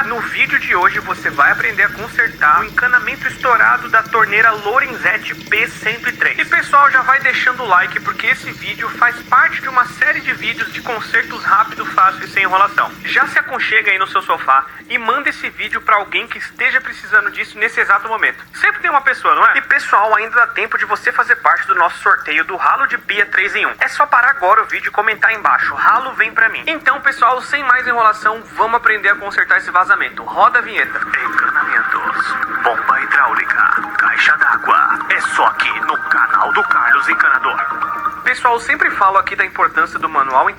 No vídeo de hoje você vai aprender a consertar o encanamento estourado da torneira Lorenzetti P103. E pessoal, já vai deixando o like porque esse vídeo faz parte de uma série de vídeos de consertos rápido, fácil e sem enrolação. Já se aconchega aí no seu sofá e manda esse vídeo para alguém que esteja precisando disso nesse exato momento. Sempre tem uma pessoa, não é? E pessoal, ainda dá tempo de você fazer parte do nosso sorteio do ralo de pia 3 em 1. É só parar agora o vídeo e comentar aí embaixo, ralo vem pra mim. Então pessoal, sem mais enrolação, vamos aprender a consertar esse vazamento. Roda a vinheta. Encanamentos, bomba hidráulica, caixa d'água. É só aqui no canal do Carlos Encanador. Pessoal, eu sempre falo aqui da importância do manual, então